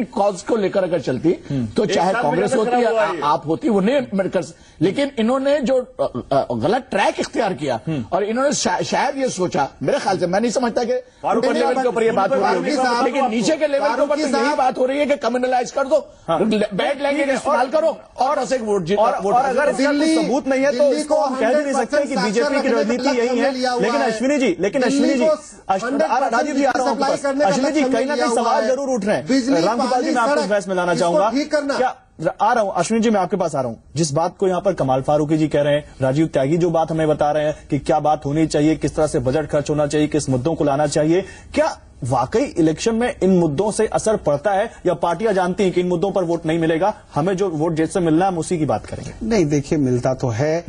कॉज को लेकर अगर चलती तो चाहे कांग्रेस होती या आप होती, वो नहीं कर, लेकिन इन्होंने जो गलत ट्रैक इख्तियार किया और इन्होंने शायद ये सोचा, मेरे ख्याल से, मैं नहीं समझता कि ऊपर लेवल के ऊपर ये बात हो रही होगी, लेकिन नीचे के लेवल के ऊपर तो यही बात हो रही है कि कम्युनलाइज कर दो, बैड लैंग्वेज इस्तेमाल करो और वोट जीतो। और अगर इसका कोई सबूत नहीं है तो इसको हम कह नहीं सकते कि बीजेपी की रणनीति यही है। लेकिन अश्विनी जी, राजीव जी, अश्विनी जी, कहीं ना कहीं सवाल जरूर उठ रहे हैं। रामगोपाल जी, मैं आपको बहस में लाना चाहूंगा, क्या आ रहा हूं अश्विनी जी, मैं आपके पास आ रहा हूं। जिस बात को यहां पर कमाल फारूकी जी कह रहे हैं, राजीव त्यागी जो बात हमें बता रहे हैं कि क्या बात होनी चाहिए, किस तरह से बजट खर्च होना चाहिए, किस मुद्दों को लाना चाहिए, क्या वाकई इलेक्शन में इन मुद्दों से असर पड़ता है या पार्टियां जानती हैं कि इन मुद्दों पर वोट नहीं मिलेगा, हमें जो वोट जैसे मिलना है हम उसी की बात करेंगे? नहीं, देखिए मिलता तो है,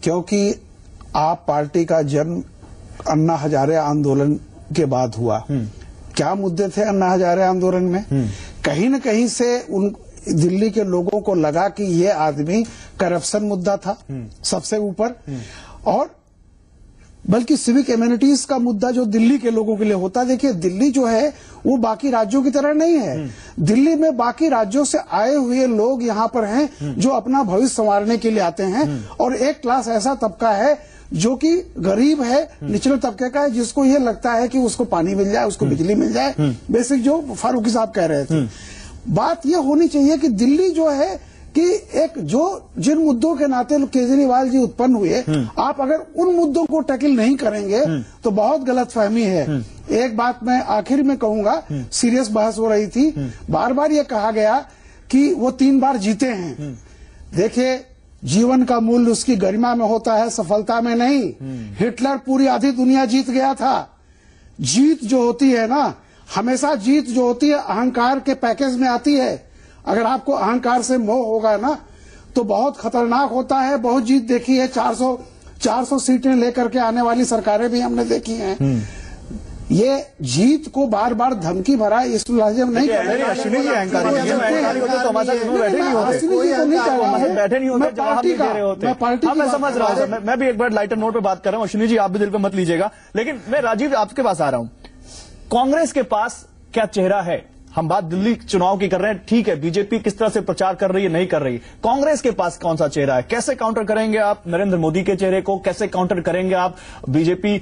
क्योंकि आप पार्टी का जन्म अन्ना हजारे आंदोलन के बाद हुआ। क्या मुद्दे थे अन्ना हजारे आंदोलन में? कहीं न कहीं से उन दिल्ली के लोगों को लगा कि ये आदमी करप्शन मुद्दा था सबसे ऊपर, और बल्कि सिविक एम्यूनिटीज का मुद्दा जो दिल्ली के लोगों के लिए होता है। देखिए, दिल्ली जो है वो बाकी राज्यों की तरह नहीं है। दिल्ली में बाकी राज्यों से आए हुए लोग यहाँ पर हैं जो अपना भविष्य संवारने के लिए आते हैं, और एक क्लास ऐसा तबका है जो कि गरीब है, निचले तबके का है, जिसको ये लगता है कि उसको पानी मिल जाए, उसको बिजली मिल जाए, बेसिक जो फारूकी साहब कह रहे थे। बात ये होनी चाहिए कि दिल्ली जो है कि एक जो जिन मुद्दों के नाते केजरीवाल जी उत्पन्न हुए, आप अगर उन मुद्दों को टैकल नहीं करेंगे तो बहुत गलतफहमी है। एक बात मैं आखिर में कहूंगा, सीरियस बहस हो रही थी, बार बार ये कहा गया कि वो 3 बार जीते हैं। देखिए, जीवन का मूल्य उसकी गरिमा में होता है, सफलता में नहीं। हिटलर पूरी आधी दुनिया जीत गया था। जीत जो होती है ना, हमेशा जीत जो होती है अहंकार के पैकेज में आती है। अगर आपको अहंकार से मोह होगा ना तो बहुत खतरनाक होता है। बहुत जीत देखी है, 400 सीटें लेकर के आने वाली सरकारें भी हमने देखी हैं। ये जीत को बार बार धमकी भरा इस लहजे में नहीं बैठे नहीं होते, जवाब नहीं दे रहे होते। मैं समझ रहा हूँ, मैं भी एक बार लाइटर नोट पे बात कर रहा हूँ। अश्विनी जी, आप भी दिल पे मत लीजिएगा, लेकिन मैं राजीव आपके पास आ रहा हूँ। कांग्रेस के पास क्या चेहरा है? हम बात दिल्ली चुनाव की कर रहे हैं, ठीक है, बीजेपी किस तरह से प्रचार कर रही है, नहीं कर रही। कांग्रेस के पास कौन सा चेहरा है? कैसे काउंटर करेंगे आप नरेंद्र मोदी के चेहरे को? कैसे काउंटर करेंगे आप बीजेपी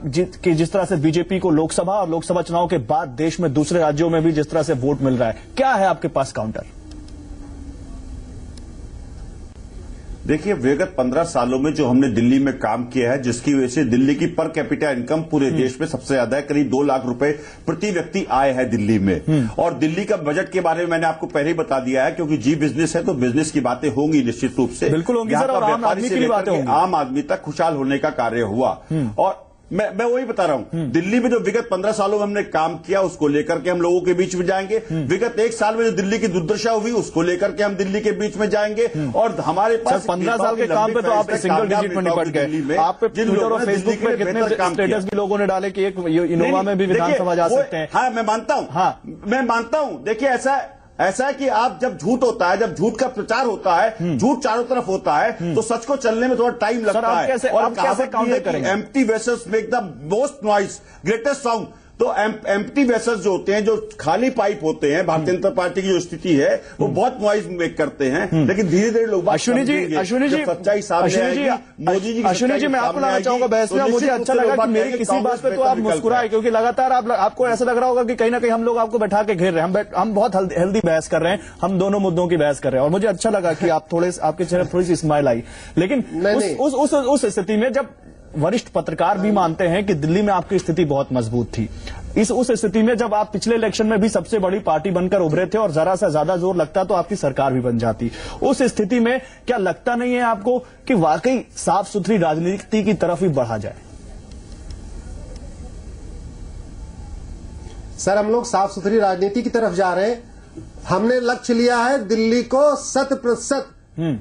जिस तरह से बीजेपी को लोकसभा और लोकसभा चुनाव के बाद देश में दूसरे राज्यों में भी जिस तरह से वोट मिल रहा है, क्या है आपके पास काउंटर? देखिए, विगत 15 सालों में जो हमने दिल्ली में काम किया है, जिसकी वजह से दिल्ली की पर कैपिटा इनकम पूरे देश में सबसे ज्यादा है, करीब 2 लाख रुपए प्रति व्यक्ति आय है दिल्ली में। और दिल्ली का बजट के बारे में मैंने आपको पहले ही बता दिया है, क्योंकि जी बिजनेस है तो बिजनेस की बातें होंगी निश्चित रूप से। बिल्कुल होंगी सर, और आम आदमी की भी बातें होंगी। आम आदमी तक खुशहाल होने का कार्य हुआ। और मैं वही बता रहा हूं, दिल्ली में जो विगत 15 सालों में हमने काम किया उसको लेकर के हम लोगों के बीच में जाएंगे। विगत 1 साल में जो दिल्ली की दुर्दशा हुई उसको लेकर के हम दिल्ली के बीच में जाएंगे। और हमारे पास 15 साल के काम पे तो आप सिंगल डिजिट में निपट गए। आप पे ट्विटर और फेसबुक पे कितने स्टेटस भी लोगों ने डाले कि एक इनोवा में भी विधानसभा जा सकते हैं। हाँ, मैं मानता हूं। हाँ, मैं मानता हूं। देखिए, ऐसा है कि आप जब झूठ होता है, जब झूठ का प्रचार होता है, झूठ चारों तरफ होता है, तो सच को चलने में थोड़ा टाइम लगता है। और कैसे काउंटर करेंगे? Empty vessels make the most noise, greatest sound. तो एम्प्टी वेसल्स जो होते हैं, जो खाली पाइप होते हैं, भारतीय जनता पार्टी की जो स्थिति है वो बहुत नॉइज मेक करते हैं, लेकिन धीरे धीरे लोग अश्विनी जी सच्चाई सामने आएगी, मोदी जी अश्विनी जी, मैं आपको लाना चाहूंगा बहस में। मुझे अच्छा लगा कि मेरी किसी बात पे तो आप मुस्कुराए, क्योंकि लगातार आपको ऐसा लग रहा होगा कि कहीं ना कहीं हम लोग आपको बैठा के घेर रहे हैं। हम बहुत हेल्दी बहस कर रहे हैं, हम दोनों मुद्दों की बहस कर रहे हैं, और मुझे अच्छा लगा कि आप आपके चेहरे थोड़ी सी स्माइल आई। लेकिन उस स्थिति में जब वरिष्ठ पत्रकार भी मानते हैं कि दिल्ली में आपकी स्थिति बहुत मजबूत थी, उस स्थिति में जब आप पिछले इलेक्शन में भी सबसे बड़ी पार्टी बनकर उभरे थे और जरा सा ज्यादा जोर लगता तो आपकी सरकार भी बन जाती, उस स्थिति में क्या लगता नहीं है आपको कि वाकई साफ सुथरी राजनीति की तरफ ही बढ़ा जाए? सर, हम लोग साफ सुथरी राजनीति की तरफ जा रहे हैं। हमने लक्ष्य लिया है दिल्ली को 100%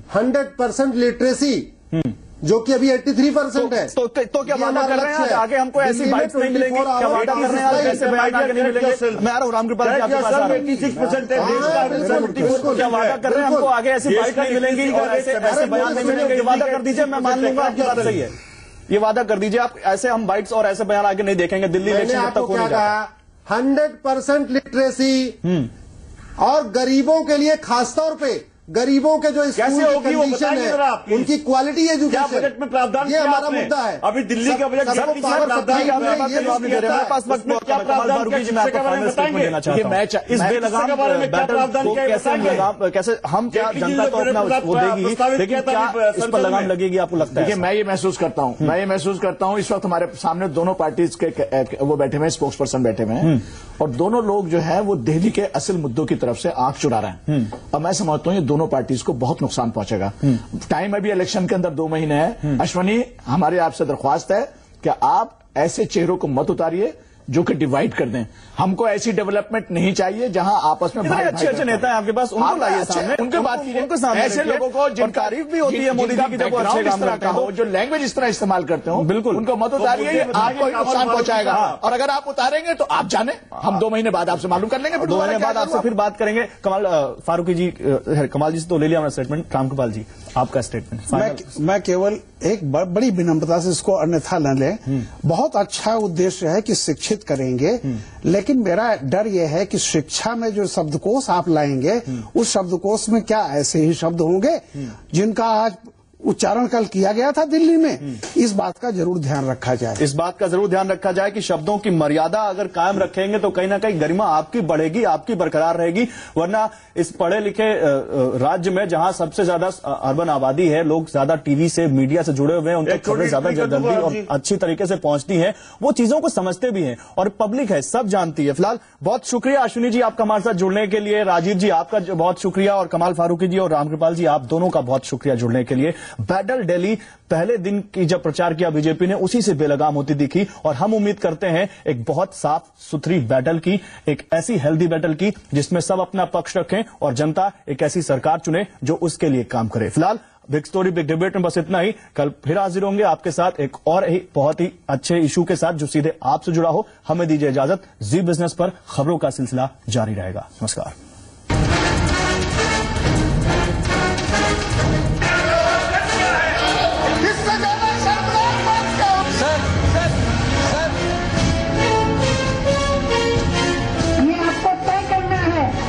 100% लिटरेसी, जो कि अभी 83% है। तो क्या वादा कर रहे हैं आगे हमको ऐसी बाइट्स नहीं मिलेंगी? क्या वादा कर रहे हैं ऐसे बयान आगे नहीं मिलेंगे? मैं आ रहा हूं रामकृपाल जी, आपके पास आ रहा हूं। 86% है। क्या वादा कर रहे हैं हमको आगे ऐसी बाइट नहीं मिलेंगी और ऐसे बयान नहीं मिलेंगे? ये वादा कर दीजिए, मैं मान लूंगा आपकी बात सही है। ये वादा कर दीजिए आप, ऐसे हम बाइट्स और ऐसे बयान आगे नहीं देखेंगे। दिल्ली इलेक्शन तक हो नहीं जाता। 100% लिटरेसी और गरीबों के लिए खासतौर पे गरीबों के जो स्कूल की कंडीशन है, उनकी क्वालिटी एजुकेशन, क्या बजट में प्रावधान ये हमारा मुद्दा है। अभी दिल्ली का बजट मेरे पास वक्त बहुत कम है। फारूकी जी, मैं आपको फाइनल स्टेटमेंट देना चाहता हूं। इस बेलगाम बैटल को कैसे हम क्या जनता तो अपना वो देगी, लेकिन क्या इस पर लगाम लगेगी आपको लगता है? देखिए, मैं ये महसूस करता हूं इस वक्त हमारे सामने दोनों पार्टीज के वो बैठे हुए हैं, स्पोक्स पर्सन बैठे हुए हैं, और दोनों लोग जो है वो दिल्ली के असल मुद्दों की तरफ से आंख चुरा रहे हैं। और मैं समझता हूं ये दोनों पार्टीज को बहुत नुकसान पहुंचेगा। टाइम अभी इलेक्शन के अंदर 2 महीने है। अश्विनी, हमारी आपसे दरख्वास्त है कि आप ऐसे चेहरों को मत उतारिए जो कि डिवाइड कर दें। हमको ऐसी डेवलपमेंट नहीं चाहिए जहां आपस में अच्छे नेता है आपके पास, उनको लाइए सामने, उनके बात कीजिए। ऐसे लोगों को जिन तारीफ भी होती है मोदी जी की, जब वो अच्छे काम करते हो, जो लैंग्वेज इस तरह इस्तेमाल करते हो, बिल्कुल उनको मत उतारिए, आपको नुकसान पहुंचाएगा। और अगर आप उतारेंगे तो आप जाने, हम 2 महीने बाद आपसे मालूम कर लेंगे, 2 महीने बाद आपसे फिर बात करेंगे। फारूकी जी, कमाल जी से तो ले लिया हमारा स्टेटमेंट। रामकृपाल जी, आपका स्टेटमेंट। मैं केवल एक बड़ी विनम्रता से इसको अन्यथा न लें। बहुत अच्छा उद्देश्य है कि शिक्षित करेंगे, लेकिन मेरा डर यह है कि शिक्षा में जो शब्दकोश आप लाएंगे उस शब्दकोश में क्या ऐसे ही शब्द होंगे जिनका आज उच्चारण कल किया गया था दिल्ली में। इस बात का जरूर ध्यान रखा जाए। इस बात का जरूर ध्यान रखा जाए कि शब्दों की मर्यादा अगर कायम रखेंगे तो कहीं ना कहीं गरिमा आपकी बढ़ेगी, आपकी बरकरार रहेगी। वरना इस पढ़े लिखे राज्य में जहां सबसे ज्यादा अर्बन आबादी है, लोग ज्यादा टीवी से, मीडिया से जुड़े हुए हैं, उन तक खबरें ज्यादा जल्दी और अच्छी तरीके से पहुंचती हैं, वो चीजों को समझते भी हैं और पब्लिक है, सब जानती है। फिलहाल बहुत शुक्रिया अश्विनी जी आपका हमारे साथ जुड़ने के लिए, राजीव जी आपका बहुत शुक्रिया और कमाल फारूकी जी और रामकृपाल जी आप दोनों का बहुत शुक्रिया जुड़ने के लिए। बैटल दिल्ली पहले दिन की जब प्रचार किया बीजेपी ने, उसी से बेलगाम होती दिखी और हम उम्मीद करते हैं एक बहुत साफ सुथरी बैटल की, एक ऐसी हेल्दी बैटल की जिसमें सब अपना पक्ष रखें और जनता एक ऐसी सरकार चुने जो उसके लिए काम करे। फिलहाल बिग स्टोरी बिग डिबेट में बस इतना ही। कल फिर हाजिर होंगे आपके साथ एक और ही बहुत ही अच्छे इशू के साथ जो सीधे आपसे जुड़ा हो। हमें दीजिए इजाजत। जी बिजनेस पर खबरों का सिलसिला जारी रहेगा। नमस्कार।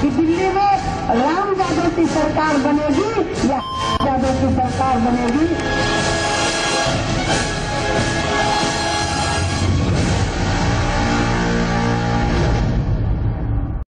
दिल्ली में राम यादव की सरकार बनेगी या यादव की सरकार बनेगी।